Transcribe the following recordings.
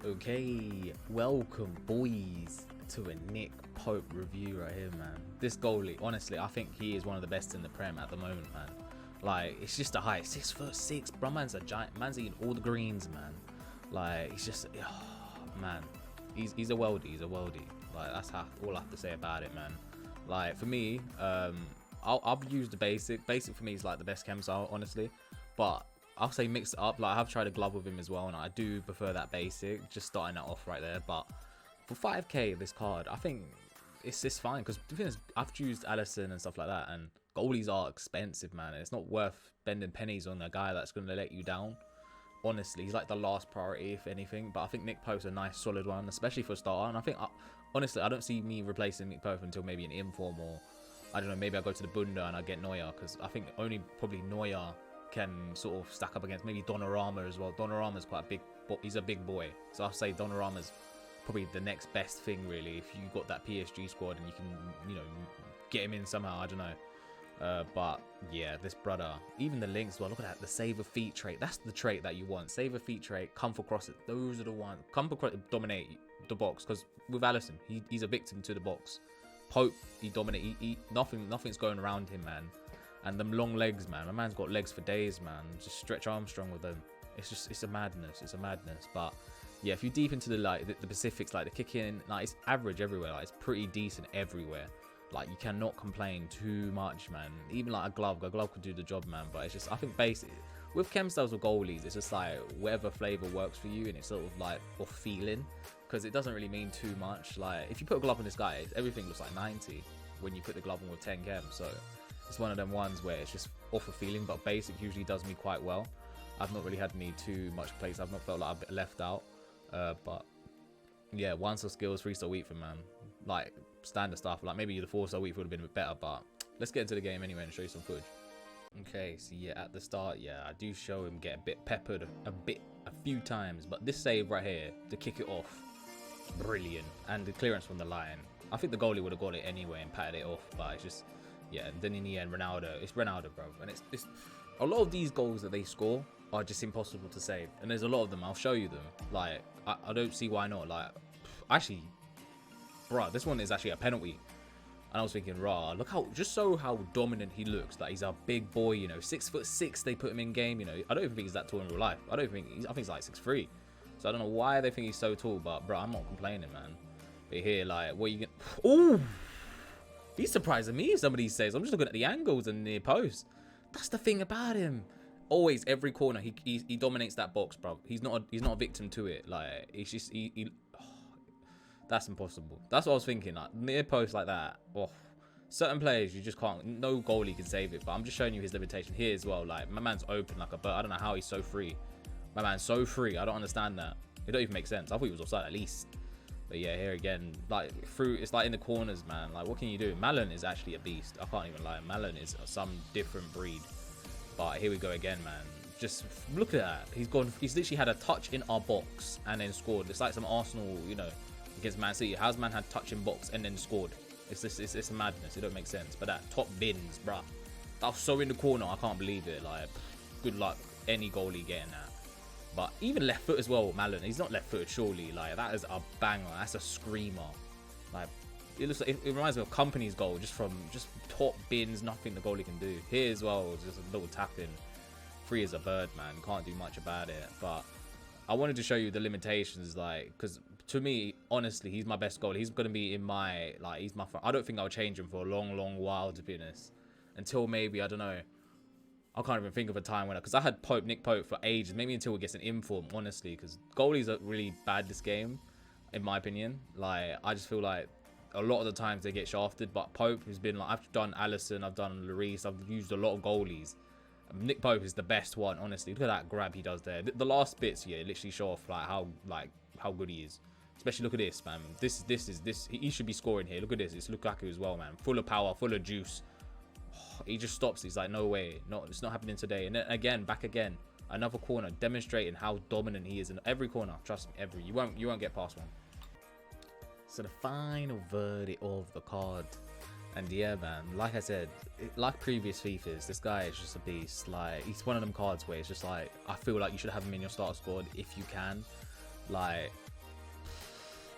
Okay, welcome boys to a Nick Pope review right here, man. This goalie, honestly, I think he is one of the best in the Prem at the moment, man. Like, it's just a height, 6'6", bro. Man's a giant. Man's eating all the greens, man. Like, he's just, man. He's a worldie. He's a worldie. Like, that's all I have to say about it, man. Like, for me, I've used the basic. Basic for me is like the best chem style, honestly. But I'll say mix it up. Like, I have tried a glove with him as well, and I do prefer that basic, just starting that off right there. But for 5k this card, I think it's fine, because the thing is, I've used Allison and stuff like that, and goalies are expensive, man. It's not worth spending pennies on a guy that's going to let you down. Honestly, he's like the last priority, if anything. But I think Nick Pope's a nice, solid one, especially for a starter. And I think, honestly, I don't see me replacing Nick Pope until maybe an inform, or I don't know, maybe I go to the Bunda and I get Neuer, because I think only probably Neuer can sort of stack up against maybe Donnarumma as well. Donnarumma's quite a big, he's a big boy, so I'll say Donnarumma's probably the next best thing, really, if you got that PSG squad and you can, you know, get him in somehow. I don't know, but yeah, this brother, even the links, well, look at that, the save of feet trait. That's the trait that you want. Save of feet trait, come for crosses. Those are the ones. Come for crosses, dominate the box, because with Allison, he's a victim to the box. Pope, he dominate. Nothing's going around him, man. And them long legs, man. My man's got legs for days, man. Just stretch Armstrong with them. It's a madness. It's a madness. But yeah, if you deep into the specifics, like the kicking, like it's average everywhere. Like it's pretty decent everywhere. Like you cannot complain too much, man. Even like a glove could do the job, man. But it's just, I think basic with chem styles with goalies, it's just like whatever flavor works for you, and it's sort of like off feeling, because it doesn't really mean too much. Like if you put a glove on this guy, everything looks like 90 when you put the glove on with 10 chem. So it's one of them ones where it's just off a feeling, but basic usually does me quite well. I've not really had me too much place. I've not felt like I've been left out. But yeah, 1-star skills, 3-star weak for, man. Like standard stuff. Like maybe the 4-star weak would have been a bit better, but let's get into the game anyway and show you some footage. Okay, so yeah, at the start, yeah, I do show him get a bit peppered a few times, but this save right here to kick it off, brilliant. And the clearance from the line, I think the goalie would have got it anyway and patted it off, but it's just, yeah. And then in the end, Ronaldo, it's Ronaldo, bro. And it's a lot of these goals that they score are just impossible to save, and there's a lot of them. I'll show you them. Like I don't see why not. Like actually, bro, this one is actually a penalty. And I was thinking, rah, look how dominant he looks. Like he's a big boy, you know, 6'6". They put him in game, you know. I don't even think he's that tall in real life. I think he's like 6'3". So I don't know why they think he's so tall, but bro, I'm not complaining, man. But here, like, what you get? Oh, he's surprising me. Some of these saves. I'm just looking at the angles and near post. That's the thing about him. Always, every corner, he dominates that box, bro. He's not a victim to it. Like it's just that's impossible. That's what I was thinking. Like near post like that. Oh, certain players you just can't. No goalie can save it. But I'm just showing you his limitation here as well. Like my man's open like a bird. I don't know how he's so free. My man's so free. I don't understand that. It don't even make sense. I thought he was offside at least. But yeah, here again, like through, it's like in the corners, man. Like what can you do? Malin is actually a beast. I can't even lie. Malin is some different breed. But here we go again, man. Just look at that. He's literally had a touch in our box and then scored. It's like some Arsenal, you know, against Man City. How's man had touch in box and then scored? It's madness. It don't make sense. But that top bins, bruh. That was so in the corner. I can't believe it. Like, good luck any goalie getting that. But even left foot as well, Malin. He's not left footed, surely. Like that is a banger. That's a screamer. Like it looks like it reminds me of Company's goal, just top bins, nothing the goalie can do. Here as well, just a little tap in. Free as a bird, man. Can't do much about it. But I wanted to show you the limitations, like, because to me, honestly, he's my best goalie. He's gonna be in my, like, he's my. I don't think I'll change him for a long while, to be honest. Until maybe, I don't know. I can't even think of a time when, because I had Nick Pope for ages, maybe until it gets an inform, honestly, because goalies are really bad this game, in my opinion. Like, I just feel like a lot of the times they get shafted, but Pope has been like, I've done Allison, I've done Lloris, I've used a lot of goalies. Nick Pope is the best one, honestly. Look at that grab he does there. The last bits, yeah, literally show off like how good he is. Especially look at this, man. This he should be scoring here. Look at this. It's Lukaku as well, man. Full of power, full of juice. He just stops. He's like, no way, no, it's not happening today. And then again, back again, another corner, demonstrating how dominant he is in every corner. Trust me, every. You won't get past one. So the final verdict of the card, and yeah, man, like I said, like previous FIFAs, this guy is just a beast. Like he's one of them cards where it's just like, I feel like you should have him in your starter squad if you can. Like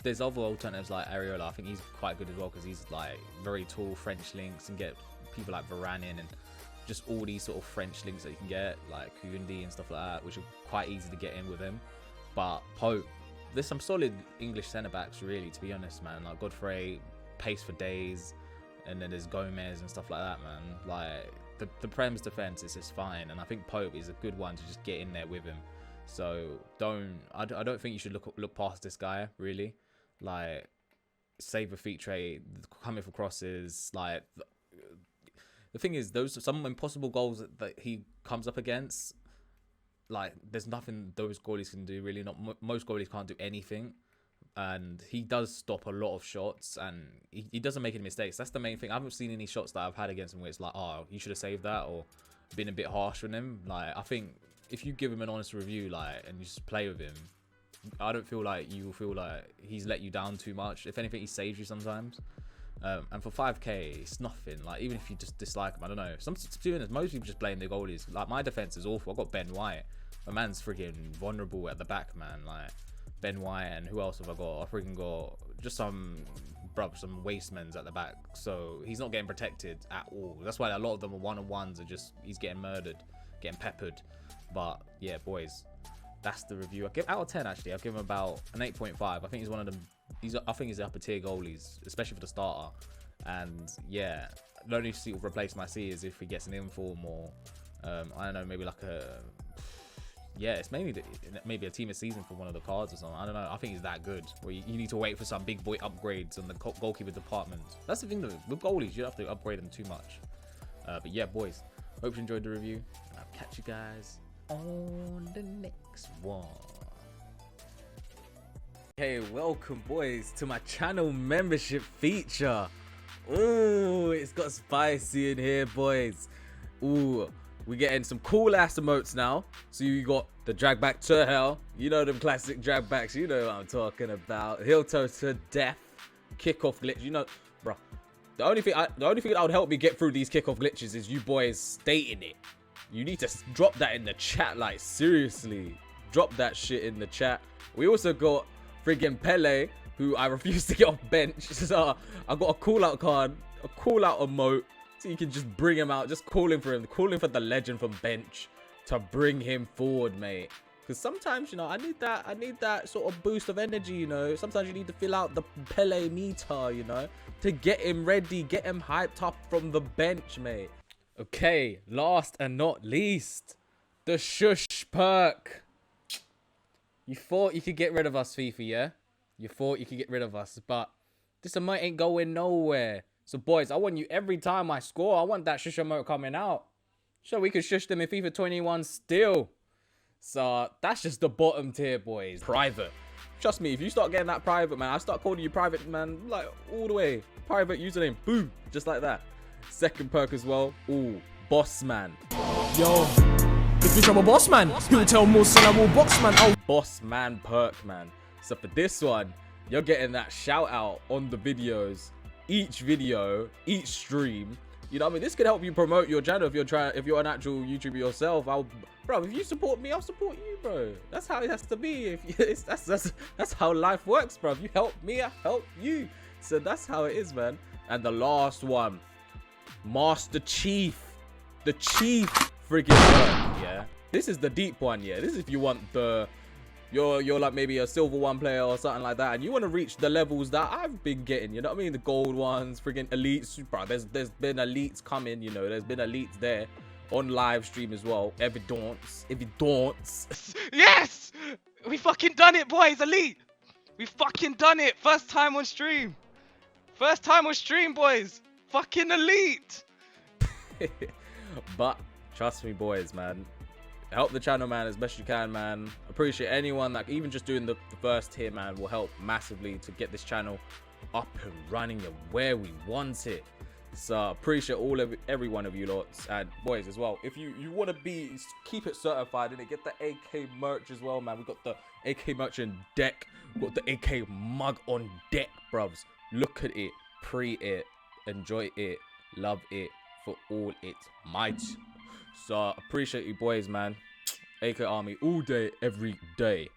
there's other alternatives like Areola. I think he's quite good as well because he's like very tall French links, and get people like Varane in, and just all these sort of French links that you can get like Kundi and stuff like that, which are quite easy to get in with him. But Pope, there's some solid English centre backs really, to be honest, man. Like Godfrey, pace for days, and then there's Gomez and stuff like that, man. Like the Prem's defense is just fine, and I think Pope is a good one to just get in there with him. So I don't think you should look past this guy really. Like save a feet trade, coming for crosses. Like the thing is, those some impossible goals that he comes up against. Like there's nothing those goalies can do really. Not most goalies can't do anything, and he does stop a lot of shots, and he doesn't make any mistakes. That's the main thing. I haven't seen any shots that I've had against him where it's like, oh, you should have saved that, or been a bit harsh on him. Like I think if you give him an honest review, like, and you just play with him, I don't feel like you will feel like he's let you down too much. If anything, he saves you sometimes. And for 5k, it's nothing. Like even if you just dislike him, I don't know. Most people just blame the goalies. Like my defense is awful. I've got Ben White. My man's freaking vulnerable at the back, man. Like Ben White, and who else have I got? I freaking got just some wastemans at the back. So he's not getting protected at all. That's why a lot of them are one-on-ones and just he's getting murdered, getting peppered. But yeah, boys, that's the review. I give out of 10 actually. I'll give him about an 8.5. I think he's one of them. I think he's upper tier goalies, especially for the starter. And yeah, the only sort of replacement I see is if he gets an inform or I don't know, maybe like it's mainly maybe a team of season for one of the cards or something. I don't know. I think he's that good. Where you need to wait for some big boy upgrades on the goalkeeper department. That's the thing though. With goalies, you don't have to upgrade them too much. But yeah, boys, hope you enjoyed the review, and I'll catch you guys on the next one. Hey, welcome boys to my channel membership feature. Ooh, it's got spicy in here, boys. Ooh, we're getting some cool ass emotes now. So you got the drag back to hell, you know, them classic drag backs, you know what I'm talking about. Heel toe to death, kickoff glitch, you know, bro. The only thing that would help me get through these kickoff glitches is you boys stating it. You need to drop that in the chat, like seriously. Drop that shit in the chat. We also got friggin' Playe, who I refuse to get off bench. So I got a call out card, a call out emote, so you can just bring him out. Just calling for him, calling for the legend from bench to bring him forward, mate. Because sometimes, you know, I need that sort of boost of energy, you know. Sometimes you need to fill out the Playe meter, you know, to get him ready, get him hyped up from the bench, mate. Okay, last and not least, the shush perk. You thought you could get rid of us, FIFA, yeah? You thought you could get rid of us, but this emote ain't going nowhere. So, boys, I want you every time I score, I want that shush emote coming out. So we could shush them in FIFA 21 still. So, that's just the bottom tier, boys. Private. Trust me, if you start getting that private, man, I start calling you private, man, like, all the way. Private username, boom, just like that. Second perk as well. Ooh, boss man. Yo, if you trouble boss man, you'll tell more son I will box man. Oh, boss man perk, man. So for this one, you're getting that shout out on the videos, each video, each stream. You know what I mean? This could help you promote your channel if you're an actual YouTuber yourself. Bro, if you support me, I'll support you, bro. That's how it has to be. That's how life works, bro. If you help me, I help you. So that's how it is, man. And the last one, Master Chief, the chief friggin' perk, yeah. This is the deep one, yeah. This is if you want you're like maybe a silver 1 player or something like that, and you want to reach the levels that I've been getting, you know what I mean? The gold ones, friggin' elites, bro. There's been elites coming, you know. There's been elites there on live stream as well. Evidence. Yes, we fucking done it, boys. Elite. We fucking done it. First time on stream. First time on stream, boys. Fucking elite. But trust me, boys, man. Help the channel, man, as best you can, man. Appreciate anyone that even just doing the first tier, man, will help massively to get this channel up and running and where we want it. So appreciate every one of you lots, and boys as well. If you want to keep it certified, and get the AK merch as well, man. We got the AK merch in deck. We got the AK mug on deck, bruvs. Look at it, pre it, enjoy it, love it for all its might. So appreciate you boys, man. AK Army all day, every day.